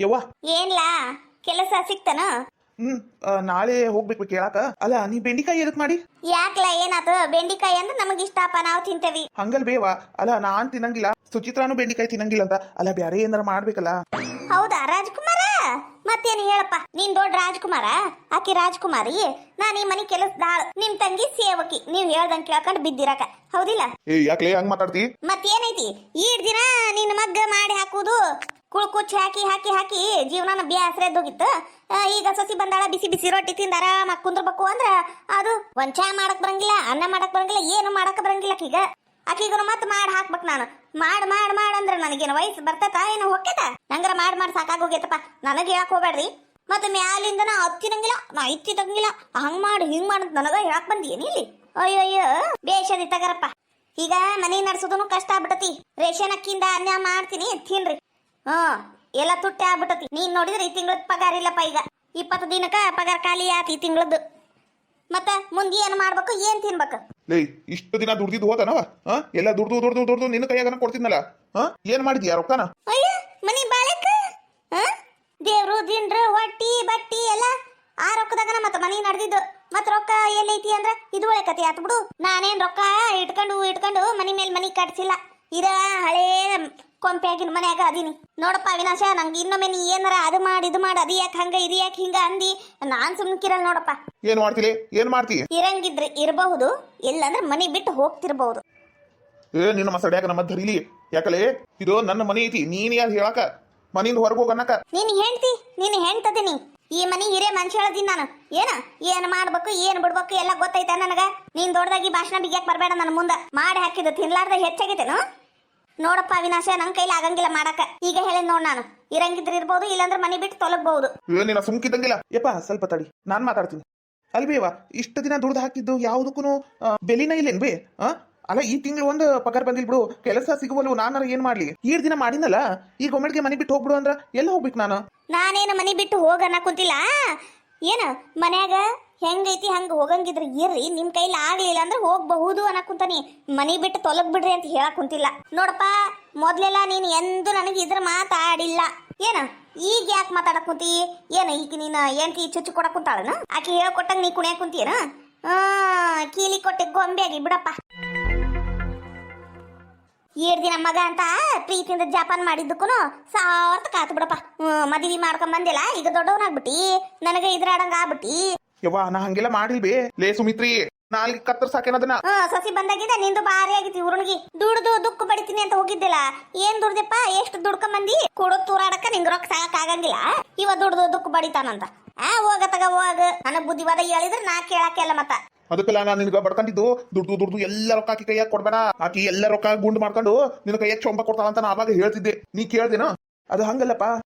ಯವ್ವ. ಏನ್ಲಾ ಕೆಲಸ ಸಿಕ್ತನ? ನಾಳೆ ಹೋಗ್ಬೇಕು ಕೇಳಾಕ. ಅಲ್ಲ ನೀ ಬೆಂಡಿಕಾಯಿ ಎದಕ್ ಮಾಡಿ? ಯಾಕ್ಲ ಏನಾತು? ಬೆಂಡಿಕಾಯಿ ಅಂದ್ರೆ ನಮಗ್ ಇಷ್ಟಪ್ಪ, ನಾವು ತಿಂತೇವಿ. ಹಂಗಲ್ ಬೇವ. ಅಲ್ಲ ನಾನ್ ತಿನ್ನಂಗಿಲ್ಲ, ಸುಚಿತ್ರಾನು ಬೆಂಡಿಕಾಯಿ ತಿನ್ನಂಗಿಲ್ಲ ಅಂತ. ಅಲ್ಲ ಬ್ಯಾರೆ ಏನಾರ ಮಾಡ್ಬೇಕಲ್ಲ. ಹೌದಾ ರಾಜ್ಕುಮಾರ? ಮತ್ತೇನು ಹೇಳಪ್ಪ, ನೀನ್ ದೊಡ್ಡ ರಾಜ್ಕುಮಾರ, ಆಕಿ ರಾಜ್ಕುಮಾರಿ, ನಾನ್ ಈ ಮನಿ ಕೆಲಸದಾಳ, ನಿಮ್ ತಂಗಿ ಸೇವಕಿ. ನೀವ್ ಹೇಳ್ದಂಗ್ ಕೇಳ್ಕೊಂಡ್ ಬಿದ್ದಿರಕ, ಹೌದಿಲ್ಲ? ಯಾಕ್ಲೆ ಹಂಗ್ ಮಾತಾಡ್ತಿ? ಮತ್ತೇನೈತಿ, ಈಡ್ ದಿನ ನಿನ್ ಮಗ್ಗ ಮಾಡಿ ಹಾಕುದು, ಕುಳ್ಕುಚ್ಚಿ ಹಾಕಿ ಹಾಕಿ ಹಾಕಿ ಜೀವನ ಬ್ಯಾಸ್ರೆದ್ದೋಗಿತ್ತು. ಈಗ ಸೊಸಿ ಬಂದಾಳ, ಬಿಸಿ ಬಿಸಿ ರೊಟ್ಟಿ ತಿಂದ ಆರಾಮಾಗಿ ಕುಂದ್ರಬೇಕು ಅಂದ್ರ ಅದು ಒಂದ್ ಚಾ ಮಾಡಕ್ ಬರಂಗಿಲ್ಲ, ಅನ್ನ ಮಾಡಕ್ ಬರಂಗಿಲ್ಲ, ಏನು ಮಾಡಕ್ ಬರಂಗಿಲ್ಲ ಆಕಿಗನು ಮತ್ ಮಾಡಿ ಹಾಕ್ಬೇಕು ನಾನು. ಮಾಡ್ ಅಂದ್ರ ನನಗೇನು ವಯಸ್ಸು ಬರ್ತತ ಏನು ಹೊಕ್ಕೇತ? ನಂಗರ ಮಾಡಿ ಸಾಕಾಗೋಗೈತಪ್ಪ. ನನಗೆ ಹೇಳಕ್ ಹೋಗ್ಬೇಡ್ರಿ. ಮತ್ತೆ ಮ್ಯಾಲಿಂದ ನಾ ಹತ್ತಿರಂಗಿಲ್ಲ, ನಾ ಇತ್ತಿದಂಗಿಲ್ಲ, ಹಂಗ್ ಮಾಡಿ ಹಿಂಗ್ ಮಾಡಂತ ನನಗ ಹೇಳಕ್ ಬಂದಿಯೇನಿ ಇಲ್ಲಿ? ಅಯ್ಯೋ ಬೇಷದಿ ತಗರಪ್ಪ. ಈಗ ಮನೆ ನಡ್ಸೋದನು ಕಷ್ಟ ಆಗ್ಬಿಟ್ಟತಿ. ರೇಷನ್ ಅಕ್ಕಿಂದ ಅನ್ನ ಮಾಡ್ತೀನಿ ತಿನ್ರಿ. ಎಲ್ಲ ತುಟ್ಟಿ ಆಗ್ಬಿಟ್ಟತಿ. ನೀನ್ ನೋಡಿದ್ರೆ ಈ ತಿಂಗಳದ ಪಗಾರ ಇಲ್ಲಪ್ಪ. ಈಗ 20 ದಿನಕ್ಕ ಪಗಾರ ಖಾಲಿ ಆತಿ ಈ ತಿಂಗಳದ್ದು. ಮತ್ತ ಮುಂದೆ ಏನ್ ಮಾಡ್ಬೇಕು, ಏನ್ ತಿನ್ಬೇಕು? ಲೇ, ಇಷ್ಟು ದಿನ ದುಡ್ದಿದ್ದು ಹೋದನವ? ಎಲ್ಲ ದುಡ್ದು ನಿನ್ನ ಕೈಯಾಗನ ಕೊಡ್ತಿದ್ನಲ್ಲ. ಏನ್ ಮಾಡಿದ್ಯಾ ರೊಕ್ಕನ? ಅಯ್ಯ ಮನಿ ಬಾಳೆಕ ದೇವ್ರು ದಿಂಡ್ರು ಹೊಟ್ಟಿ ಬಟ್ಟಿ ಎಲ್ಲ ಆ ರೊಕ್ಕದಾಗನ ಮತ್ತ ಮನಿ ನಡೆದಿದ್ದು. ಮತ್ ರೊಕ್ಕ ಎಲ್ಲೈತಿ ಅಂದ್ರ ಇದು ಒಳ್ಳೆ ಕತಿ ಆತ್ ಬಿಡು. ನಾನೇನ್ ರೊಕ್ಕ ಇಟ್ಕೊಂಡು ಮನಿ ಮೇಲ್ ಮನಿ ಕಟ್ಸಿಲ್ಲ. ಇದ ಹಳೇ ಕೊಂಪೆ ಆಗಿನ ಮನ್ಯಾಗ ಅದೀನಿ ನೋಡಪ್ಪ ಅವಿನಾಶ. ನಂಗೆ ಇನ್ನೊಮ್ಮೆ ನೀ ಏನಾರ ಅದು ಮಾಡಿ ಇದು ಮಾಡಿ ಅದು ಯಾಕೆ ಹಂಗ ಇದು ಯಾಕೆ ಹಿಂಗ ಅಂದಿ ನಾನ್ ಸುಮ್ಕಿರಲ್ ನೋಡಪ್ಪ. ಏನ್ ಮಾಡ್ತೀರಿ? ಏನ್ ಮಾಡ್ತೀ? ಇರಂಗಿದ್ರೆ ಇರಬಹುದು, ಇಲ್ಲಂದ್ರೆ ಮನಿ ಬಿಟ್ಟು ಹೋಗ್ತಿರ್ಬಹುದು. ನಿನ್ನ ಮಸಡ್ಯಾಕ ನಮ್ಮ ಧರಿಲಿ. ಯಾಕಲೇ ಇದು ನನ್ನ ಮನಿ ಐತಿ, ನೀನ್ ಯಾರು ಹೇಳಕ? ಮನಿಯಿಂದ ಹೊರಗೆ ಹೋಗನ್ನಕ. ನೀನ್ ಹೆಣ್ತದೀನಿ. ಈ ಮನಿ ಹಿರೇ ಮನುಷ್ಯ ಹೇಳ್ತೀನಿ ನಾನು. ಏನ್ ಮಾಡ್ಬೇಕು ಏನ್ ಬಿಡ್ಬೇಕು ಎಲ್ಲ ಗೊತ್ತೈತ ನನಗ. ನೀನ್ ದೊಡ್ಡದಾಗಿ ಭಾಷಣ ಬಿಗ್ಯಾಕ್ ಬರ್ಬೇಡ ನನ್ನ ಮುಂದ. ಮಾಡಿ ಹಾಕಿದ್ದು ತಿನ್ಲಾರ್ದ ಹೆಚ್ಚಾಗೈತೇನು? ನೋಡಪ್ಪ ಅವಿನಾಶ, ನನ್ ಕೈಲಿ ಆಗಂಗಿಲ್ಲ ಮಾಡಕ. ಈಗ ಹೇಳಿ ನೋಡ್, ನಾನು ಇರಂಗಿದ್ರೆ ಇರ್ಬೋದು, ಇಲ್ಲಾಂದ್ರೆ ಮನಿ ಬಿಟ್ಟು ತೊಲಗಬಹುದು. ನೀನ ಸುಮ್ಕಿದಂಗಿಲ್ಲ. ಯಪ್ಪ ಸ್ವಲ್ಪ ತಡಿ, ನಾನ್ ಮಾತಾಡ್ತೀನಿ. ಅಲ್ಬೇವ, ಇಷ್ಟು ದಿನ ದುಡ್ದು ಹಾಕಿದ್ದು ಯಾವುದಕ್ಕೂ ಬೆಲಿನ ಇಲ್ಲೇನ್ ಬೇ? ಅಲ್ಲ ಈ ತಿಂಗಳು ಒಂದು ಪಗಾರ ಬಂದಿಲ್ ಬಿಡು, ಕೆಲಸ ಸಿಗುವಲ್ವು, ನಾನಾರ ಏನ್ ಮಾಡ್ಲಿ? ಈಡ್ ದಿನ ಮಾಡಿನಲ್ಲ, ಈಗ ಒಮ್ಮೆಗೆ ಮನಿ ಬಿಟ್ಟು ಹೋಗ್ಬಿಡು ಅಂದ್ರ ಎಲ್ಲ ಹೋಗ್ಬೇಕು ನಾನು? ನಾನೇನು ಮನಿ ಬಿಟ್ಟು ಹೋಗನ್ನ ಕುಂತಿಲ್ಲ. ಏನ ಮನ್ಯಾಗ ಹೆಂಗೈತಿ ಹಂಗ ಹೋಗಂಗಿದ್ರೆ ಇರ್ರಿ, ನಿಮ್ ಕೈಲಿ ಆಗ್ಲಿಲ್ಲ ಅಂದ್ರೆ ಹೋಗ್ಬಹುದು ಅನ್ನಕುಂತಾನಿ. ಮನಿ ಬಿಟ್ಟು ತೊಲಗ್ ಬಿಡ್ರಿ ಅಂತ ಹೇಳಕ್ ಕುಂತಿಲ್ಲ. ನೋಡಪ್ಪ, ಮೊದ್ಲೆಲ್ಲ ನೀನ್ ಎಂದು ನನಗೆ ಇದ್ರ ಮಾತಾಡಿಲ್ಲ. ಈಗ ಯಾಕೆ ಮಾತಾಡಕ್ ಕುಂತಿ? ಈಗ ನೀನ್ ಎಂಟಿ ಚುಚ್ಚು ಕೊಡಕ್ ಕುಂತಾಳನ? ಆಕಿ ಹೇಳ್ಕೊಟ್ಟಂಗ ನೀ ಕುಣಿಯಾಕ್ ಕುಂತೀಯನ? ಕೀಲಿ ಕೊಟ್ಟೆ ಗೊಂಬೆಯಾಗಿ ಬಿಡಪ್ಪ. 7 ದಿನ ಮಗ ಅಂತ ಪ್ರೀತಿಯಿಂದ ಜಪಾನ್ ಮಾಡಿದ್ದಕ್ಕೂ ಸಾರ್ಥ ಕಾತು ಬಿಡಪ್ಪ. ಮದ್ವಿ ಮಾಡ್ಕೊಂಡ್ ಬಂದಿಲ್ಲ, ಈಗ ದೊಡ್ಡವನಾಗ್ಬಿಟ್ಟಿ, ನನಗೆ ಇದ್ರಾಡಂಗ ಆಗ್ಬಿಟ್ಟಿ. ಯವ್ವ, ನಾ ಹಂಗೆಲ್ಲ ಮಾಡಿಲ್ಬೇ. ಲೇ ಸುಮಿತ್ರಿ, ನಾಲ್ಗೆ ಕತ್ತರ್ ಸಾಕೇನದನ್ನ. ಸಸಿ ಬಂದಾಗಿದ್ದ ನಿಂದು ಭಾರಿ ಆಗಿತಿ. ಊರ್ನಿಗೆ ದುಡ್ದು ದುಕ್ಕು ಬಡಿತೀನಿ ಅಂತ ಹೋಗಿದ್ದಿಲ್ಲ. ಏನ್ ದುಡ್ದಪ್ಪ? ಎಷ್ಟು ದುಡ್ಕೊಂಡ್ ಬಂದಿ? ಕೊಡೋದ್ ತೂರಾಡಕ್ಕ ನಿಂಗ್ ರೊಕ್ಕ ಸಾಕ್ ಆಗಂಗಿಲ್ಲ. ಇವ ದುಡ್ದು ದುಕ್ಕು ಬಡಿತಾನಂತ. ಹೋಗ ನನಗ್ ಬುದ್ಧಿವಾದ ಹೇಳಿದ್ರೆ ನಾ ಕೇಳಕ್ಕೆಲ್ಲ ಮತ್ತ. ಅದಕ್ಕೆಲ್ಲ ನಾನು ನಿನ್ಗ ಬಡ್ಕೊಂಡಿದ್ದು, ದುಡ್ದು ಎಲ್ಲ ರೊಕ್ಕ ಆಕಿ ಕೈಯಾಗ ಕೊಡ್ಬೇಡ. ಆಕಿ ಎಲ್ಲ ರೊಕ್ಕ ಗುಂಡು ಮಾಡ್ಕೊಂಡು ನಿನ್ನ ಕೈಯಾಗ ಚೊಂಬ ಕೊಡ್ತಾಳ ಅಂತ ನಾ ಅವಾಗ ಹೇಳ್ತಿದ್ದೆ. ನೀ ಕೇಳ್ದೇನ? ಅದು ಹಂಗಲ್ಲಪ್ಪ.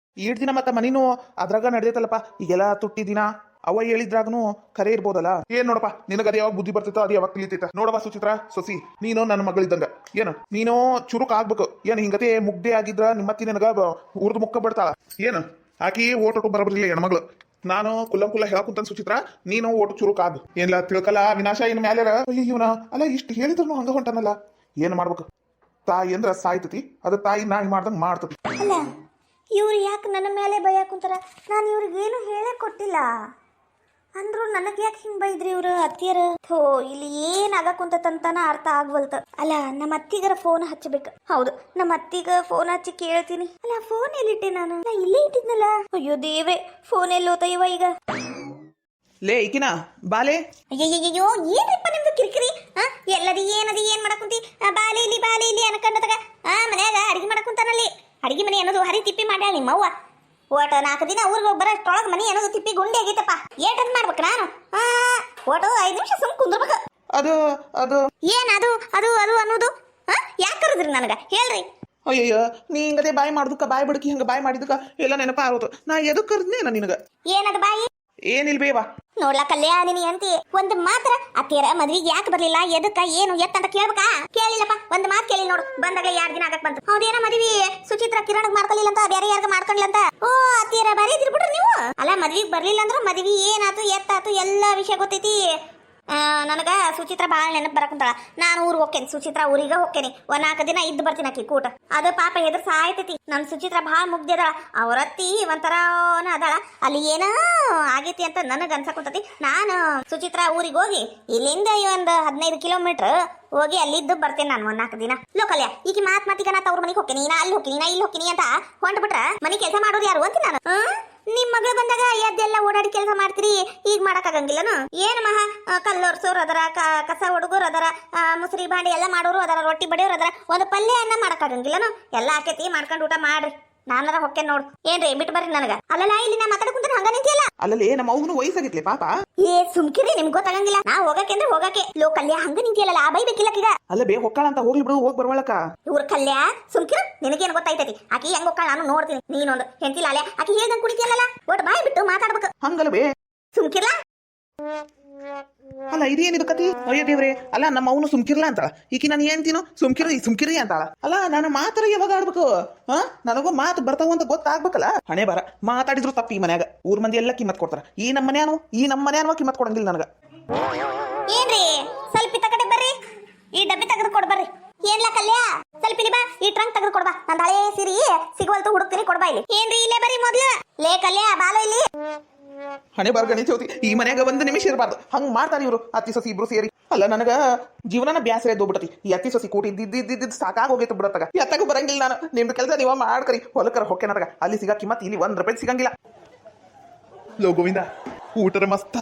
7 ದಿನ ಮತ್ತ ಮನಿನೂ ಅದ್ರಾಗ ನಡೆದೈತಲ್ಲಪ್ಪ. ಈಗೆಲ್ಲ ತುಟ್ಟಿ ದಿನ ಅವ ಹೇಳಿದ್ರಾಗನು ಕರೆ ಇರ್ಬೋದಲ್ಲ. ಏನ್ ನೋಡಪ್ಪ, ನಿನಗದ ಯಾವಾಗ ಬುದ್ಧಿ ಬರ್ತೈತೋ ಅದು ಯಾವಾಗ ತಿಳಿತೈತ. ನೋಡಪ್ಪ ಸುಚಿತ್ರ ಸೊಸಿ, ನೀನು ನನ್ನ ಮಗಳಿದ್ದಂಗ. ನೀನು ಚುರುಕ್ ಆಗ್ಬೇಕು. ಹಿಂಗತೆ ಮುಗ್ದೆ ಆಗಿದ್ರ ನಿಮ್ಮತ್ತಿ ನಿನಗ ಉರ್ದು ಮುಕ್ಕ ಬಿಡ್ತಾಳ. ಆಕಿ ಓಟು ಬರಬರ್ಲಿಲ್ಲ ಹೆಣ್ಮಗಳು. ನಾನು ಕುಲ್ಲ ಹೇಳಕುಂತ ಸುಚಿತ್ರ, ನೀನು ಓಟು ಚುರುಕ್ ಆಗ. ಏನ್ಲ ತಿಳ್ಕಲ್ಲ ವಿನಾಶ. ಇನ್ ಮ್ಯಾಲ ಇವನ ಅಲ್ಲ ಇಷ್ಟು ಹೇಳಿದ್ರು ಹಂಗ ಹೊಂಟನಲ್ಲ. ಏನ್ ಮಾಡ್ಬೇಕು? ತಾಯಿ ಅಂದ್ರ ಸಾಯ್ತತಿ, ಅದು ತಾಯಿ ನಾಯಿ ಮಾಡ್ದಂಗ ಮಾಡ್ತತಿ. ಅಲ್ಲ ಇವ್ರು ಯಾಕೆ ನನ್ನ ಮೇಲೆ ಭಯ ಕುಂತಾರ? ನಾನು ಇವ್ರಿಗೇನು ಹೇಳೇ ಕೊಟ್ಟಿಲ್ಲ ಅಂದ್ರು ನನಗೆ ಯಾಕೆ ಹಿಂಗ್ ಬೈದ್ರಿ ಇವ್ರು ಅತ್ತಿಯರ? ಇಲ್ಲಿ ಏನ್ ಆಗಕುಂತಂತಾನ ಅರ್ಥ ಆಗ್ವಲ್ತ. ಅಲ್ಲ ನಮ್ಮ ಅತ್ತಿಗರ ಫೋನ್ ಹಚ್ಚಬೇಕು. ಹೌದು, ನಮ್ಮ ಅತ್ತಿಗ ಫೋನ್ ಹಚ್ಚಿ ಕೇಳ್ತೀನಿ. ಅಲ್ಲ ಫೋನ್ ಎಲ್ಲಿಟ್ಟೆ ನಾನು? ಇಲ್ಲೇ ಇಟ್ಟಿದ್ನಲ್ಲ. ಅಯ್ಯೋ ದೇವ್ರೆ, ಫೋನ್ ಎಲ್ಲೋತ ಇವ ಈಗ? ಲೇ ಈಕಿನ ಬಾಲೆ. ಅಯ್ಯಯ್ಯೋ, ಏನ್ರಿಪ್ಪ ನಿಮ್ದು ಕಿರಿಕಿರಿ? ಎಲ್ಲದಿ ಏನ್ ಮಾಡಕುಂತಿ? ಬಾಲೆ ಇಲ್ಲಿ ಅನ್ಕೊಂಡದಾಗ ಮನ್ಯಾಗ ಅಡಿಗೆ ಮಾಡಕುಂತಾನಲ್ಲಿ. ಅಡಿಗೆ ಮನೆ ಅನ್ನೋದು ಹರಿ ತಿಪ್ಪಿ ಮಾಡ್ಯಾಳ ನಿಮ್ಮವ್ವ. ಓಟ 4 ದಿನ ಊರಿಗೆ ಹೋಗಿ ಬರೋಷ್ಟ್ರೊಳಗೆ ಮನಿ ಅನ್ನೋದು ತಿಪ್ಪಿ ಗುಂಡಿ ಆಗೈತಪ್ಪ. ಏಟಂತ ಮಾಡ್ಬೇಕು ನಾನು? ಓಟು 5 ನಿಮಿಷ ಸುಮ್ ಕುಂದ್ರಬೇಕು. ಅದು ಏನದು ಅದು ಅನ್ನೋದು? ಯಾಕೆ ಕರೆದ್ರಿ ನನಗ ಹೇಳ್ರಿ? ಅಯ್ಯಯ್ಯ, ನೀ ಹಿಂಗದೆ ಬಾಯಿ ಮಾಡ್ದಕ್ಕ, ಬಾಯಿ ಬಿಡಕಿ ಹಂಗ ಬಾಯಿ ಮಾಡಿದಕ್ಕ ಎಲ್ಲ ನೆನಪ ಆಗೋದು. ನಾ ಎದಕ್ ಕರೆದ್ನೇನ ನಿನಗ? ಏನದು ಬಾಯಿ? ಏನಿಲ್ಬೇವಾ. ನೋಡ್ಲಾ ಕಲ್ಯಾಣಿನಿ ಅಂತಿ ಒಂದು ಮಾತ್ರ ಅತ್ತಿಯರ ಮದ್ವಿಗೆ ಯಾಕೆ ಬರ್ಲಿಲ್ಲ, ಎದಕ್ಕ ಏನು ಎತ್ತಂತ ಕೇಳ್ಬೇಕಾ? ಕೇಳಿಲ್ಲಪ್ಪ, ಒಂದು ಮಾತು ಕೇಳಿ ನೋಡು. ಬಂದಾಗಲೇ 2 ದಿನ ಆಗಕ್ ಬಂತು. ಹೌದೇನ ಮದ್ವಿ ಸುಚಿತ್ರ ಕಿರಣಗ್ ಮಾಡ್ಕೊಳ್ಳಿಲ್ಲ ಅಂತ, ಬೇರೆ ಯಾರಿಗ ಮಾಡ್ಕೊಳ್ಳಿಲ್ಲ ಅಂತ. ಓ ಅತ್ತಿಯರ ಬಾರಿ ಇದ್ರಿ ಬಿಡ್ರಿ ನೀವು. ಅಲ್ಲ ಮದ್ವಿಗೆ ಬರ್ಲಿಲ್ಲ ಅಂದ್ರ ಮದ್ವಿ ಏನಾತು ಎತ್ತಾತು ಎಲ್ಲ ವಿಷಯ ಗೊತ್ತೈತಿ. ನನಗ ಸುಚಿತ್ರ ಬಾಳ ನೆನಪು ಬರಕುಂತಾಳ. ನಾನು ಊರಿಗೆ ಹೋಗ್ತೇನೆ, ಸುಚಿತ್ರ ಊರಿಗೆ ಹೋಗ್ತೇನೆ. 4 ದಿನ ಇದ್ದು ಬರ್ತೀನಿ ಆಕಿ ಕೂಟ. ಅದು ಪಾಪ ಎದುರು ಸಾಯ್ತೈತಿ. ನಮ್ ಸುಚಿತ್ರ ಬಾಳ ಮುಗ್ದಿ ಅದಾಳ. ಅವರತ್ತಿ ಒಂಥರನ ಅದಾಳ. ಅಲ್ಲಿ ಏನೋ ಆಗೈತಿ ಅಂತ ನನಗ ಅನ್ಸಕುಂತತಿ. ನಾನು ಸುಚಿತ್ರ ಊರಿಗೆ ಹೋಗಿ ಇಲ್ಲಿಂದ ಒಂದು 15 ಕಿಲೋಮೀಟರ್ ಹೋಗಿ ಅಲ್ಲಿದ್ದು ಬರ್ತೇನೆ ನಾನು 4 ದಿನ. ಲೋಕಲ್ಯ ಈಕಿ ಮಾತಿಗೆ ನಾ ತವ್ರ ಮನೆಗೆ ಹೋಗ್ತೀನಿ, ನಾ ಅಲ್ಲಿ ಹೋಗ್ತೀನಿ, ನಾ ಇಲ್ಲಿ ಹೋಗ್ತೀನಿ ಅಂತ ಹೊಂಟ್ಬಿಟ್ರ ಮನೆ ಕೆಲಸ ಮಾಡೋರು ಯಾರು ಅಂತ ನಾನು. ನಿಮ್ ಮಗಳು ಬಂದಾಗ ಎದ್ದೆಲ್ಲ ಓಡಾಡಿ ಕೆಲಸ ಮಾಡ್ತೀರಿ, ಈಗ ಮಾಡಕ್ಕಾಗಂಗಿಲ್ಲನು? ಏನ್ ಮಹಾ ಕಲ್ಲೋರ್ಸೋರು ಅದರ, ಕಸ ಹುಡುಗರು ಅದರ, ಮುಸ್ರಿ ಬಾಂಡಿ ಎಲ್ಲ ಮಾಡೋರು ಅದರ, ರೊಟ್ಟಿ ಬಡಿಯೋರು ಅದರ, ಒಂದು ಪಲ್ಯ ಅನ್ನ ಮಾಡಕ್ಕಾಗಂಗಿಲ್ಲನು? ಎಲ್ಲ ಆಕೇತಿ, ಮಾಡ್ಕೊಂಡು ಊಟ ಮಾಡ್ರಿ. ನಾನರ ಹೊಕ್ಕೇನ್ ನೋಡು. ಏನ್ರಿ ಬಿಟ್ಟು ಬರ್ರಿ ನನಗ. ಅಲ್ಲಲ್ಲ ಇಲ್ಲಿ ನಾ ಮಾತಾಡ್ಕೊಂತ ಹಂಗ ನಿಂತಿಯಲ್ಲ. ಅಲ್ಲಲ್ಲಿ ನಮ್ಮ ಅವ್ನು ವಯಸ್ಸಾಗಿತ್ಲೆ ಪಾಪ. ಏ ಸುಮ್ಕಿರಿ, ನಿಮ್ಗೆ ಗೊತ್ತಾಗಂಗಿಲ್ಲ. ನಾ ಹೋಗಕ್ಕೆ ಅಂದ್ರೆ ಹೋಗಕ್ಕೆ. ಲೋಕಲ್ಯ ಹಂಗ ನಿಂತಿಯಲ್ಲ, ಆ ಬೈಬೇಕಿಲ್ಲ ಈಗ. ಅಲ್ಲ ಬೇ ಹೊಕ್ಕಾಳ ಅಂತ ಹೋಗ್ಲಿ ಬಿಡು, ಹೋಗಿ ಬರ್ವಳಕ. ಇವ್ರ ಕಲ್ಯ ಸುಮ್ಕಿರು, ನಿನಗೇನು ಗೊತ್ತಾಯ್ತೈತಿ. ಆಕಿ ಹೆಂಗ್ ಹೋಗ್ತಾಳ ನಾನು ನೋಡ್ತೀನಿ. ನೀನೊಂದು ಹೆಂತಿಲ್ಲ ಅಲ್ಯ, ಆಕಿ ಹೇಳ್ದಂಗ್ ಕುಡಿತಿಯಲ್ಲ, ಒಟ್ಟು ಬಾಯ್ ಬಿಟ್ಟು ಮಾತಾಡ್ಬೇಕು. ಹಂಗಲ್ಲ ಬೇ, ಸುಮ್ಕಿರ್ಲಾ. ಅಲ್ಲ ಇದೇನಿದು ಕತಿ? ಅಯ್ಯೋ ದೇವ್ರೆ, ಅಲ್ಲ ನಮ್ಮ ಅವನು ಸುಮ್ಕಿರ್ಲ ಅಂತಾಳ, ಈಕಿ ನಾನು ಏನ್ತೀನೋ ಸುಮ್ಕಿರಿ ಅಂತಾಳ. ಅಲ್ಲ ನಾನು ಮಾತ್ರ ಯಾವಾಗ ಆಡ್ಬೇಕು? ನನಗೂ ಮಾತು ಬರ್ತಾವ ಅಂತ ಗೊತ್ತಾಗ್ಬೇಕಲ್ಲ. ಹಣೆ ಬರ ಮಾತಾಡಿದ್ರು ತಪ್ಪು. ಈ ಮನ್ಯಾಗ ಊರ್ ಮಂದಿ ಎಲ್ಲ ಕಿಮ್ಮತ್ ಕೊಡ್ತಾರ, ಈ ನಮ್ಮ ಮನ್ಯಾನು ಕಿಮ್ಮತ್ ಕೊಡಂಗಿಲ್ಲ ನನಗ. ಏನ್ರಿ ಸ್ವಲ್ಪ ಇತ್ತ ಕಡೆ ಬರ್ರಿ, ಈ ಡಬ್ಬಿ ತೆಗೆದು ಕೊಡ್ ಬರ್ರಿ. ಏನ್ಲ ಕಲ್ಯ, ಸ್ವಲ್ಪ ಇಲ್ಲಿ ಬಾ, ಈ ಟ್ರಂಕ್ ತೆಗೆದು ಕೊಡ್ಬಾ. ನಂದು ಹಳೆ ಸೀರಿ ಸಿಗುವಲ್ತು, ಹುಡುಕ್ತೀನಿ, ಕೊಡ್ಬಾ ಇಲ್ಲಿ. ಏನ್ರಿ ಇಲ್ಲೇ ಬರ್ರಿ ಮೊದ್ಲು. ಲೇ ಕಲ್ಯ ಬಾಲ ಇಲ್ಲಿ. ಹಣೆ ಬರ ಗಣೇಶ ಚೌತಿ, ಈ ಮನ್ಯಾಗ 1 ನಿಮಿಷ ಇರಬಾರ್ದು. ಹಂಗ್ ಮಾಡ್ತಾರ ಇವರು ಅತ್ತಿ ಸೊಸಿ ಇಬ್ರು ಸೇರಿ. ಅಲ್ಲ ನನಗ ಜೀವನನ ಬ್ಯಾಸರ ಎದ್ದೋಗ್ಬಿಡತಿ. ಈ ಅತ್ತಿ ಸೊಸಿ ಕೂಟಿ ಇದ್ದಿದ್ದು ಸಾಕಾಗ ಹೋಗೈತೆ ಬಿಡತ್ತಾಗ. ಎತ್ತಾಗ ಬರಂಗಿಲ್ಲ ನಾನು. ನಿಮ್ದು ಕೆಲಸ ನೀವ ಮಾಡ್ಕರಿ. ಹೊಲಕರ ಹೊಕ್ಕೆ ನನಗ ಅಲ್ಲಿ ಸಿಗಾಕಿ ಮತ್ತೆ ಇಲ್ಲಿ 1 ರೂಪಾಯಿ ಸಿಗಂಗಿಲ್ಲ. ಲೋ ಗೋವಿಂದ, ಊಟರ ಮಸ್ತ್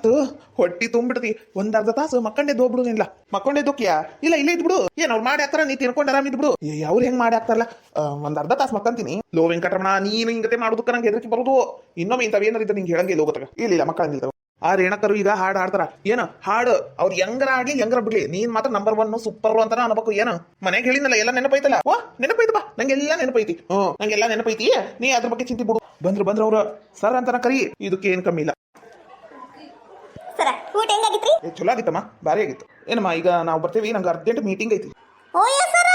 ಹೊಟ್ಟಿ ತುಂಬಿಡ್ತಿ. 1 ಅರ್ಧ ತಾಸು ಮಕ್ಕಂಡೆದ್ದು ಹೋಗ್ಬಿಡು. ನಿಲ್ಲ ಮಕ್ಕೊಂಡೆದ್ದೋಕ್ಯಾ ಇಲ್ಲ ಇಲ್ಲೇ ಇದ್ಬಿಡು. ಏನ್ ಅವ್ರು ಮಾಡಿ ಹಾಕ್ತಾರ, ನೀ ತಿನ್ಕೊಂಡು ಆರಾಮ ಇದ್ಬಿಡು. ಅವ್ರು ಹೆಂಗ್ ಮಾಡಿ ಹಾಕ್ತಾರಲ್ಲ, 1 ಅರ್ಧ ತಾಸು ಮಕ್ಕಂತೀನಿ. ಲೋ ವೆಂಕಟರಮಣ, ನೀನು ಹಿಂಗತೆ ಮಾಡೋದಕ್ಕ ನಂಗೆ ಹೆದರಿಕೆ ಬರೋದು. ಇನ್ನೊಮ್ಮೆ ಇಂಥವೇನಾರಿದ್ದ ನಿಂಗೆ ಹೇಳಂಗಿಲ್ಲ ಹೋಗತ್ತಾಗ. ಇಲ್ಲ ಮಕ್ಕಳಂಗಿಲ್ಲ. ಆ ರೇಣಕರು ಈಗ ಹಾಡು ಹಾಡ್ತಾರ. ಏನು ಹಾಡು ಅವ್ರು ಹೆಂಗರ ಆಡ್ಲಿ ಹೆಂಗರ ಬಿಡ್ಲಿ, ನೀನ್ ಮಾತ್ರ ನಂಬರ್ 1 ಸೂಪರ್ ಅಂತ ಅನ್ಬೇಕು. ಏನು ಮನೆಗೆ ಹೇಳಿದ್ನಲ್ಲ, ಎಲ್ಲ ನೆನಪೈತಲ್ಲ. ನೆನಪೈತ ಬಾ, ನಂಗೆಲ್ಲ ನೆನಪೈತಿ. ನಂಗೆಲ್ಲ ನೆನಪೈತಿ. ನೀ ಅದ್ರ ಬಗ್ಗೆ ಚಿಂತೆ ಬಿಡು. ಬಂದ್ರ ಅವ್ರ ಸರ್ ಅಂತಾನ ಕರಿ, ಇದಕ್ಕೆ ಏನ್ ಕಮ್ಮಿ ಇಲ್ಲ. ಸರ ಊಟ ಹೆಂಗಾಗಿತ್ರಿ? ಚಲೋ ಆಗಿತ್ತಮ್ಮ, ಭಾರಿ ಆಗಿತ್ತು. ಏನಮ್ಮ ಈಗ ನಾವು ಬರ್ತೇವಿ, ನಂಗೆ ಅರ್ಜೆಂಟ್ ಮೀಟಿಂಗ್ ಐತಿ. ಓಯ್ಯ ಸರ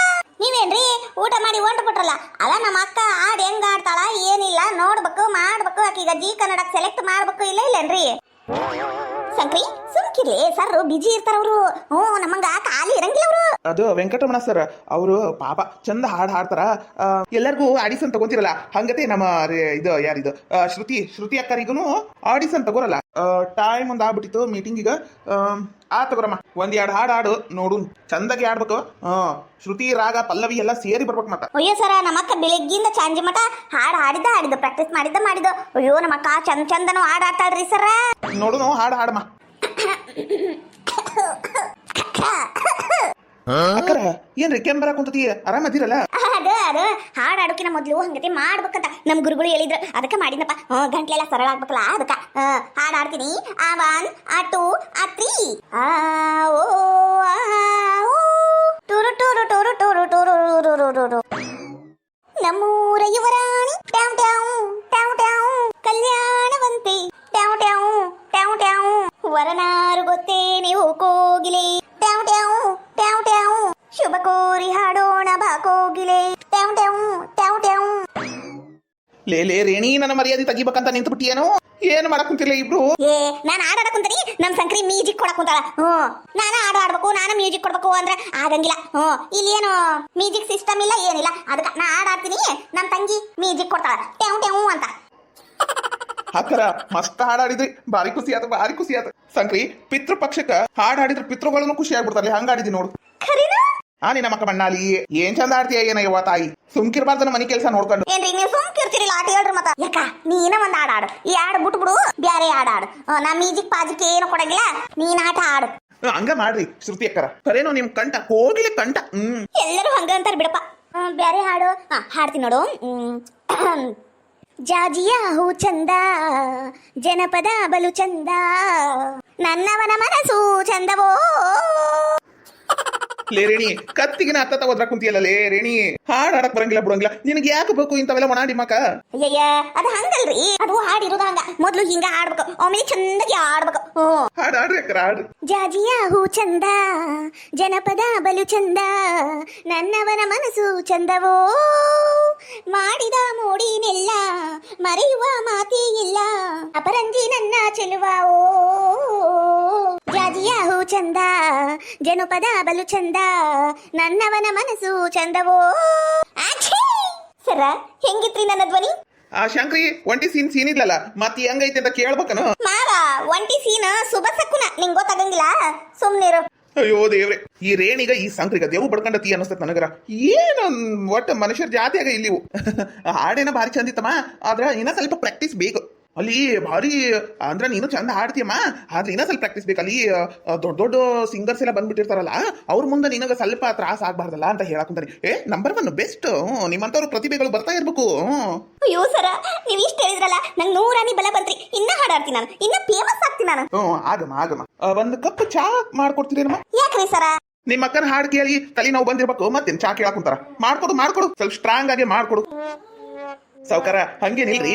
ನೀವೇನ್ರಿ ಊಟ ಮಾಡಿ ಹೊಂಟು ಬಿಟ್ರಲ್ಲ. ಅಲ್ಲ ನಮ್ಮ ಅಕ್ಕ ಹಾಡು ಹೆಂಗ ಆಡ್ತಾಳ ಏನಿಲ್ಲ ನೋಡ್ಬೇಕು, ಮಾಡ್ಬೇಕು. ಆಕೀಗ ಜೀ ಕನ್ನಡಕ್ಕೆ ಸೆಲೆಕ್ಟ್ ಮಾಡ್ಬೇಕು. ಇಲ್ಲೇನ್ರಿ ಸಂಕ್ರಿ ಸುಮ್ಕಿರ್ಲಿ, ಸರ್ ಬಿಜಿ ಇರ್ತಾರ ಅವರು. ನಮ್ಮಂಗ ಖಾಲಿ ಇರಂಗಿಲ್ಲ ಅವರು. ಅದು ವೆಂಕಟರಮಣ ಸರ್, ಅವರು ಪಾಪ ಚಂದ ಹಾಡು ಹಾಡ್ತಾರ. ಎಲ್ಲರಿಗೂ ಆಡಿಷನ್ ತಗೋತಿರಲ್ಲ, ಹಂಗತೆ ನಮ್ಮ ಇದು ಯಾರಿದು ಶ್ರುತಿ ಅಕ್ಕರಿಗೂ ಆಡಿಷನ್ ತಗೋರಲ್ಲ. ಟೈಮ್ ಒಂದ್ ಆಗ್ಬಿಟ್ಟಿತ್ತು ಮೀಟಿಂಗಿಗ. ತಗೋರಮ್ಮ 1-2 ಹಾಡು ನೋಡು, ಚಂದಾಗಿ ಆಡ್ಬೇಕು. ಶ್ರುತಿ ರಾಗ ಪಲ್ಲವಿ ಎಲ್ಲ ಸೇರಿ ಬರ್ಬೇಕು ಮತ್ತ. ಅಯ್ಯೋ ಸರ, ನಮ್ಮಕ್ಕ ಬೆಳಗ್ಗಿಂದ ಚಾಂಜಿ ಮಠ ಹಾಡಿದ್ದ ಪ್ರಾಕ್ಟೀಸ್ ಮಾಡಿದ್ದ. ಅಯ್ಯೋ ನಮ್ಮಕ್ಕ ಚಂದನು ಹಾಡು ಆಡ್ತಾಳ್ರಿ ಸರ. ನೋಡು ಹಾಡಮ್ಮ. ಅಕ್ಕರ ಏನ್ರಿ ಕೆಂಬರ ಕುಂತತಿ, ಆರಾಮದಿರಲ್ಲ? ಅದು ಹಾಡು ಆಡೋಕಿನ ಮೊದ್ಲು ಹಂಗತೆ ಮಾಡ್ಬೇಕಂತ ನಮ್ ಗುರುಗಳು ಹೇಳಿದ್ರು. ಅದಕ್ಕೆ ಮಾಡಿದ್ನಪ್ಪ. ಗಂಟ್ಲೆಲ್ಲ ಸರಳ ಆಗ್ಬೇಕಲ್ಲ, ಅದಕ್ಕ ಹಾಡು ಆಡ್ತೀನಿ. 1 2 3 ಓ ಟೂರು ಟೂರು ಟೂರು ಟೂರು ಟೂರು ಟೂರು. ನಮ್ಮೂರ ಯುವರಾಣಿ ಟ್ಯಾವ್ ಟ್ಯಾವ್ ಟ್ಯಾವ್ ಟ್ಯಾವ್, ಕಲ್ಯಾಣವಂತೆ ಟ್ಯಾವ್ ಟ್ಯಾವ್ ಟ್ಯಾವ್ ಟ್ಯಾವ್, ವರನಾರು ಗೊತ್ತೇ ನೀವು ಕೋಗಿಲೆ ಟ್ಯಾವ್ ಟ್ಯಾವ್ ಟ್ಯಾವ್ ಟ್ಯಾವ್, ಶುಭ ಕೋರಿ ಹಾಡೋಣ ಬಾ ಕೋಗಿಲೆ ಟ್ಯಾವ್ ಟ್ಯಾವ್ ಟ್ಯಾವ್ ಟ್ಯಾವ್. ಲೇ ರೇಣಿ, ನನ್ನ ಮರ್ಯಾದೆ ತೆಗಿಬೇಕಂತ ನಿಂತು ಬಿಟ್ಟಿಯೇನು? ಏನ್ ಮಾಡಕ್ ಕುಂತಿಲ್ಲ ಇಬ್ರು? ನಾನು ಹಾಡು ಆಡಕುಂತೀನಿ, ನಮ್ ಸಂಕ್ರಿ ಮ್ಯೂಸಿಕ್ ಕೊಡಕ್ ಕುಂತಾಳ. ನಾನು ಹಾಡು ಆಡ್ಬೇಕು, ನಾನು ಮ್ಯೂಸಿಕ್ ಕೊಡ್ಬೇಕು ಅಂದ್ರೆ ಆಗಂಗಿಲ್ಲ. ಇಲ್ಲಿ ಏನು ಮ್ಯೂಸಿಕ್ ಸಿಸ್ಟಮ್ ಇಲ್ಲ, ಏನಿಲ್ಲ. ಅದಕ್ಕೆ ನಾ ಹಾಡು ಆಡ್ತೀನಿ, ನಮ್ ತಂಗಿ ಮ್ಯೂಸಿಕ್ ಕೊಡ್ತಾಳ ಟ್ಯಾವ್ ಟ್ಯಾವ್ ಅಂತ. ಅಕ್ಕರ ಮಸ್ತ್ ಹಾಡಾಡಿದ್ರಿ, ಭಾರಿ ಖುಷಿ ಆಯ್ತು. ಸಂಕ್ರಿ ಪಿತೃ ಪಕ್ಷಕ್ಕ ಹಾಡಾಡಿದ್ರೆ ಪಿತೃಗಳನ್ನು ಖುಷಿ ಆಗ್ಬಿಡ್ತಾರಲ್ಲ, ಹಂಗಾಡಿದಿ ನೋಡು. ನಿನ್ನ ಮಕ್ಕ ಮಣ್ಣಾಲಿ ಏನ್ ಚಂದ ಆಡ್ತೀಯ ಏನಯ್ಯವ ತಾಯಿ. ಸುಮ್ಕಿರ್ಬಾರ್ದು ಮನಿ ಕೆಲಸ ನೋಡ್ಕೊಂಡು. ಏನ್ರಿ ನೀವು ಸುಮ್ಕಿರ್ತೀರಿಲ್ಲ, ಆಟ ಹೇಳ್ರಿ ಮತ್ತ. ಯಾಕ ನೀನ ಒಂದ್ ಹಾಡು ಈ ಹಾಡು ಬಿಟ್ಬಿಡು, ಬ್ಯಾರೆ ಹಾಡು. ನಾ ಮ್ಯೂಸಿಕ್ ಪಾಜಿಕ್ ಏನು ಕೊಡಂಗಿಲ್ಲ, ನೀನ್ ಆಟ ಆಡು. ಹಂಗ ಮಾಡ್ರಿ ಶ್ರುತಿ ಅಕ್ಕರ. ಕರೇನೋ ನಿಮ್ ಕಂಠ ಕೋಗಿಲೆ ಕಂಠ. ಎಲ್ಲರೂ ಹಂಗ ಅಂತಾರ ಬಿಡಪ್ಪ. ಬ್ಯಾರೆ ಹಾಡು ಹಾಡ್ತೀನಿ ನೋಡು. ಜಾಜಿಯ ಹೂ ಚಂದ, ಜನಪದ ಬಲು ಚಂದ, ನನ್ನವನ ಮನಸ್ಸು ಚಂದವೋ. ಲೇ ರೇಣಿ, ಕತ್ತಿಗಿನ ಅತ್ತ ಓದ್ರ ಕುಂತಿಯಲ್ಲ ಲೇ ರೇಣಿ. ಹಾಡಾಡಕ್ ಬರಂಗಿಲ್ಲ ಬಿಡಂಗಿಲ್ಲ, ನಿನಗೆ ಯಾಕೆ ಬೇಕು ಇಂಥವೆಲ್ಲ ಒಣಾಡಿ ಮಕ್ಕ? ಅಯ್ಯಯ್ಯ, ಅದು ಹಂಗಲ್ರಿ, ಅದು ಹಾಡಿರೋದು ಹಂಗ. ಮೊದ್ಲು ಹಿಂಗ ಹಾಡ್ಬೇಕು, ಆಮೇಲೆ ಚಂದಾಗಿ ಆಡ್ಬೇಕು. ಹಾಡ್ರಿ ಅಕ್ಕರ ಹಾಡ್ರಿ. ಜಾಜಿಯ ಹೂ ಚಂದ, ಜನಪದ ಬಲು ಚಂದ, ನನ್ನವನ ಮನಸ್ಸು ಚಂದವೋ, ಮಾಡಿದ ಮೋಡಿನೆಲ್ಲ ಮರೆಯುವ ಮಾತೇ ಇಲ್ಲ, ಅಪರಂಜಿ ನನ್ನ ಚೆಲುವ. ಓ ಜಾಜಿಯ ಹೂ ಚಂದ. ಚಂದ ಜನಪದ ಬಲು ಚಂದ ನನ್ನವನ ಮನಸ್ಸು ಚಂದವೋ ಆಛೀ! ಸರ ಹೆಂಗಿತ್ರಿ ನನ್ನ ಧ್ವನಿ? ಶಂಕ್ರಿ ಒಂಟಿ ಸೀನ್ ಇದ್ಲಲ್ಲ ಮತ್ತೆ ಹೆಂಗೈತೆ ಅಂತ ಕೇಳ್ಬೇಕನ. ಮಾವ ಒಂಟಿ ಸೀನ ಸುಬ ಸಕ್ಕುನ ನಿಂಗ್ ಗೊತ್ತಾಗಂಗಿಲ್ಲ, ಸುಮ್ನಿರು. ಅಯ್ಯೋ ದೇವ್ರೆ, ಈ ರೇಣಿಗ ಈ ಸಂಕ್ರಿಗ ದೇವು ಬಡ್ಕೊಂಡತಿ ಅನಸ್ತತ್ ನನಗರ. ಏನು ಒಟ್ಟ ಮನುಷ್ಯರ ಜಾತಿಯಾಗ ಇಲ್ಲಿ ಹಾಡೇನ ಭಾರಿ ಚಂದಿತ್ತಮ್ಮ, ಆದ್ರ ಇನ್ನ ಸ್ವಲ್ಪ ಪ್ರಾಕ್ಟೀಸ್ ಬೇಕು ಅಲ್ಲಿ. ಭಾರಿ ಅಂದ್ರ ನೀನು ಚಂದ ಹಾಡ್ತೀಯಮ್ಮ, ಆದ್ರೆ ಇನ್ನ ಸ್ವಲ್ಪ ಪ್ರಾಕ್ಟೀಸ್ ಬೇಕು ಅಲ್ಲಿ. ದೊಡ್ಡ ದೊಡ್ಡ ಸಿಂಗರ್ಸ್ ಎಲ್ಲ ಬಂದ್ಬಿಟ್ಟಿರ್ತಾರಲ್ಲ, ಅವ್ರ ಮುಂದೆ ನಿನಗ ಸ್ವಲ್ಪ ತ್ರಾಸ ಆಗ್ಬಾರ್ದಲ್ಲ ಅಂತ ಹೇಳಾಕುಂತಾನೆ. Number 1 best. ನಿಮ್ಮಂತವ್ರು ಪ್ರತಿಭೆಗಳು ಬರ್ತಾ ಇರ್ಬೇಕು. ಅಯ್ಯೋ ಸರ, ನೀವ್ ಇಷ್ಟ ಹೇಳಿದ್ರಲ್ಲ ನಂಗೆ 100 ಬಲ ಬಂತ್ರಿ. ಇನ್ನ ಹಾಡಾಡ್ತೀನಿ ನಾನು, ಇನ್ನ ಫೇಮಸ್ ಆಗ್ತೀನಿ ನಾನು. ಆಗಮ್ಮ ಒಂದ್ ಕಪ್ ಚಾ ಮಾಡ್ಕೊಡ್ತೀರೇನಮ್ಮ? ಯಾಕ್ರಿ ಸರ? ನಿಮ್ಮ ಅಕ್ಕನ ಹಾಡು ಕೇಳಿ ತಲೆ ನಾವು ಬಂದಿರ್ಬೇಕು, ಮತ್ತೇನ್ ಚಾ ಕೇಳಾಕುಂತಾರ. ಮಾಡ್ಕೊಡು ಸ್ವಲ್ಪ ಸ್ಟ್ರಾಂಗ್ ಆಗಿ ಮಾಡ್ಕೊಡು. ಸಾವ್ಕಾರ ಹಂಗೇನಿಲ್ರಿ,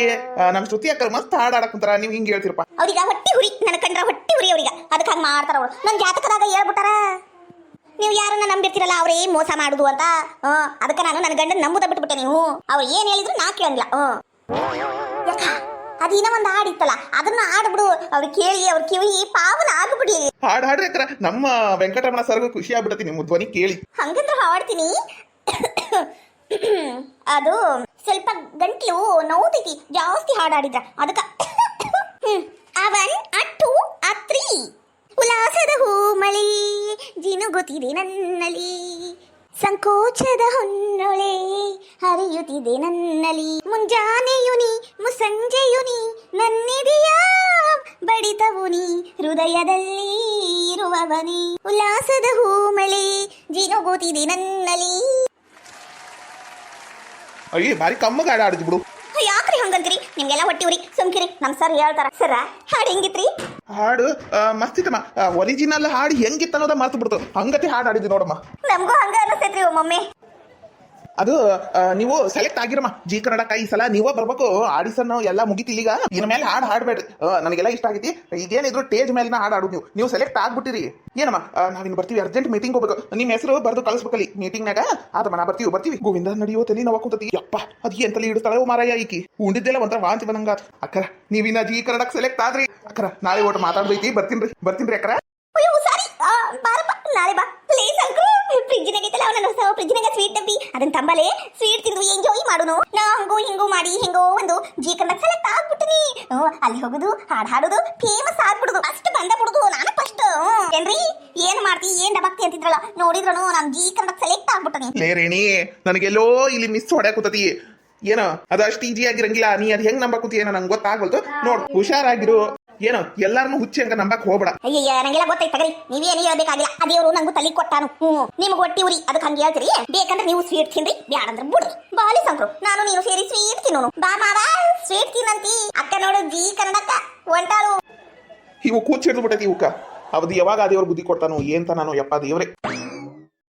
ನಮ್ ಶ್ರುತಿ ಅಕ್ಕರ್ ಮಸ್ತ್ ಹಾಡಾಡಕುಂತಾರ, ನೀವ್ ಹಿಂಗ್ ಹೇಳ್ತಿರಪ್ಪ. ಅವ್ರಿಗೆ ಹೊಟ್ಟಿ ಹುರಿ, ನನ್ನ ಕಂಡ್ರ ಹೊಟ್ಟಿ ಹುರಿ ಅವ್ರಿಗೆ, ಅದಕ್ಕೆ ಹಂಗ ಮಾಡ್ತಾರ ಅವ್ರು. ನನ್ ಜಾತಕದಾಗ ಹೇಳ್ಬಿಟ್ಟಾರ ನೀವು ಯಾರನ್ನ ನಂಬಿರ್ತಿರಲ್ಲ ಅವರೇ ಮೋಸ ಮಾಡುದು ಅಂತ. ಅದಕ್ಕೆ ನಾನು ನನ್ನ ಗಂಡನ ನಂಬುದ ಬಿಟ್ಬಿಟ್ಟೆ. ನೀವು ಅವ್ರು ಏನ್ ಹೇಳಿದ್ರು ನಾ ಕೇಳಂಗಿಲ್ಲ. ಯಾಕ ಅದಿನ ಒಂದ್ ಹಾಡಿತ್ತಲ್ಲ, ಅದನ್ನ ಆಡ್ಬಿಡು, ಅವ್ರು ಕೇಳಿ ಅವ್ರ ಕಿವಿ ಪಾವನ ಆಗ್ಬಿಡ್ಲಿ. ಹಾಡ್ರಿ ಅಕ್ಕರ, ನಮ್ಮ ವೆಂಕಟರಮಣ ಸರ್ಗೂ ಖುಷಿ ಆಗ್ಬಿಡತಿ ನಿಮ್ಮ ಧ್ವನಿ ಕೇಳಿ. ಹಂಗಂದ್ರ ಹಾಡ್ತೀನಿ. ಅದು ಸ್ವಲ್ಪ ಗಂಟ್ಲು ನೋವುತೈತಿ, ಜಾಸ್ತಿ ಹಾಡಾಡಿದ್ರ ಅದಕ್ಕ. ಅವನ್ ಅಟ್ಟು ಅತ್ರಿ ಉಲ್ಲಾಸದ ಹೂಮಳಿ ಜಿನುಗುತ್ತಿದೆ ನನ್ನಲಿ, ಸಂಕೋಚದ ಹೊನ್ನೊಳೆ ಹರಿಯುತ್ತಿದೆ ನನ್ನಲಿ, ಮುಂಜಾನೆಯುನಿ ಮುಸಂಜೆಯುನಿ ನನ್ನಿದೆಯ ಬಡಿತವುನಿ ಹೃದಯದಲ್ಲಿ ಇರುವವನಿ, ಉಲ್ಲಾಸದ ಹೂಮಳೆ ಜಿನುಗುತ್ತಿದೆ ನನ್ನಲಿ. ಅಯ್ಯ ಭಾರಿ ಕಮ್ಮಗ ಹಾಡಾಡಿದ್ ಬಿಡು. ಯಾಕ್ರಿ ಹಂಗಂತೀರಿ? ನಿಮ್ಗೆಲ್ಲ ಹೊಟ್ಟಿ ಉರಿ, ಸುಮ್ಕಿರಿ. ನಮ್ ಸರ್ ಹೇಳ್ತಾರ. ಸರ ಹಾಡು ಹೆಂಗಿತ್ರಿ? ಹಾಡು ಮಸ್ತಿತ್ತಮ್ಮ. ಒರಿಜಿನಲ್ ಹಾಡು ಹೆಂಗಿತ್ತ ಅನ್ನೋದ ಮರ್ತು ಬಿಡ್ತು, ಹಂಗತಿ ಹಾಡು ಆಡಿದ್ವಿ ನೋಡಮ್ಮ. ನಮಗೂ ಹಂಗ ಅನಿಸ್ತೈತ್ರಿ ಒಮ್ಮೊಮ್ಮೆ. ಅದು ನೀವು ಸೆಲೆಕ್ಟ್ ಆಗಿರಮ್ಮ ಜಿ ಕನ್ನಡಕ. ಈ ಸಲ ನೀವ ಬರ್ಬೇಕು, ಆಡಿಷನ್ ಎಲ್ಲ ಮುಗಿತಿಲ್ಲ ಈಗ. ಇನ್ ಮೇಲೆ ಹಾಡು ಹಾಡ್ಬೇಡ್ರಿ, ನನಗೆಲ್ಲ ಇಷ್ಟ ಆಗೈತಿ. ಈಗೇನಿದ್ರು ಟೇಜ್ ಮೇಲಿನ ಹಾಡು ಆಡು. ನೀವು ಸೆಲೆಕ್ಟ್ ಆಗ್ಬಿಟ್ಟಿರಿ ಏನಮ್ಮ. ನಾವಿನ್ ಬರ್ತೀವಿ, ಅರ್ಜೆಂಟ್ ಮೀಟಿಂಗ್ ಹೋಗ್ಬೇಕು. ನಿಮ್ಮ ಹೆಸರು ಬರ್ದು ಕಳಿಸ್ಬೇಕಲ್ಲಿ ಮೀಟಿಂಗ್ನಾಗ. ಆದಮ್ಮ ನಾ ಬರ್ತೀವಿ. ಗೋವಿಂದ ನಡೆಯೋ ತಲೆ ನೋವು ಕುಂತತಿ. ಯಪ್ಪ ಅದ್ ಎಂತಲ್ಲಿ ಇಡ್ತಾಳೆ ಮಾರಾಯ ಈಕಿ. ಉಂಡಿದ್ದೆಲ್ಲ ಒಂಥರ ವಾಂತಿ ಬಂದಂಗ. ಅಕ್ಕರ ನೀವಿನ ಜಿ ಕನ್ನಡಕ್ ಸೆಲೆಕ್ಟ್ ಆದ್ರಿ. ಅಕ್ಕರ ನಾಳೆ ಒಟ್ಟು ಮಾತಾಡ್ದೈತಿ, ಬರ್ತೀನ್ರಿ ಅಕ್ಕರ. ಬಾರಪ್ಪ ನಾಳೆ ಬಾ ಪ್ಲೀಸ್. ಅಂಕಲ್ ಫ್ರಿಜ್ನಾಗ ಐತಲ್ಲ, ಅವನ ಹೊಸ ಫ್ರಿಜ್ನಾಗ ಸ್ವೀಟ್ ಡಬ್ಬಿ, ಅದನ್ನ ತಂಬಲೆ ಸ್ವೀಟ್ ತಿಂದು ಎಂಜಾಯ್ ಮಾಡೋನು. ನಾ ಹಿಂಗೂ ಮಾಡಿ ಹೆಂಗೋ ಒಂದು ಜಿ ಕನ್ನಡ ಸೆಲೆಕ್ಟ್ ಆಗ್ಬಿಟ್ಟಿನಿ. ಅಲ್ಲಿ ಹೋಗುದು, ಹಾಡು ಹಾಡುದು, ಫೇಮಸ್ ಆಗ್ಬಿಡುದು, ಫಸ್ಟ್ ಬಂದ ಬಿಡುದು ನಾನು ಫಸ್ಟ್. ಏನ್ರಿ ಏನ್ ಮಾಡ್ತಿ, ಏನ್ ಡಬಕ್ತಿ ಅಂತಿದ್ರಲ್ಲ, ನೋಡಿದ್ರನು ನಾನು ಜಿ ಕನ್ನಡ ಸೆಲೆಕ್ಟ್ ಆಗ್ಬಿಟ್ಟಿನಿ. ಲೇ ರೇಣಿ, ನನಗೆಲ್ಲೋ ಇಲ್ಲಿ ಮಿಸ್ ಹೊಡ್ಯಾಕುತ್ತತಿ. ಏನೋ ಅದಷ್ಟು ಈಜಿ ಆಗಿರಂಗಿಲ್ಲ. ನೀ ಅದ್ ಹೆಂಗ್ ನಂಬಕುತ್ತಿ ಏನೋ ನಂಗೆ ಗೊತ್ತಾಗ್ಬಲ್ತು. ನೋಡ್ ಹುಷಾರಾಗಿರು. ಏನೋ ಎಲ್ಲಾರನು ಹುಚ್ಚಿ ಹಂಗ ನಂಬಕ್ ಹೋಗ್ಬೇಡ. ಅಯ್ಯಯ್ಯ ನಂಗೆಲ್ಲ ಗೊತ್ತೈತೆ ತಗರಿ, ನೀವೇನು ಹೇಳ್ಬೇಕಾಗಿಲ್ಲ. ಅದೇವ್ರು ನಂಗೂ ತಲೆ ಕೊಟ್ಟಾನು. ನಿಮ್ಗೆ ಒಟ್ಟಿ ಉರಿ, ಅದಕ್ಕೆ ಹಂಗೆ ಹೇಳ್ತೀರಿ. ಬೇಕಂದ್ರೆ ನೀವು ಸ್ವೀಟ್ ತಿನ್ರಿ, ಬ್ಯಾಡಂದ್ರೆ ಬಿಡ್ರಿ. ಬಾಲಿ ಸಂಕ್ರು ನಾನು ನೀನು ಸೇರಿ ಸ್ವೀಟ್ ತಿನ್ನೋನು. ಬಾ ಮಾವ ಸ್ವೀಟ್ ತಿನ್ನಂತಿ. ಅಕ್ಕ ನೋಡು ಜಿ ಕನ್ನಡಕ್ಕ ಒಂಟಾಳು. ಇವು ಕೂಚ್ ಹಿಡಿದು ಬಿಟ್ಟೈತಿ ಇವಕ್ಕ. ಅವದು ಯಾವಾಗ ದೇವ್ರ ಬುದ್ಧಿ ಕೊಡ್ತಾನೋ ಏನ್ ನಾನು ಯಪ್ಪ ದೇವ್ರೆ.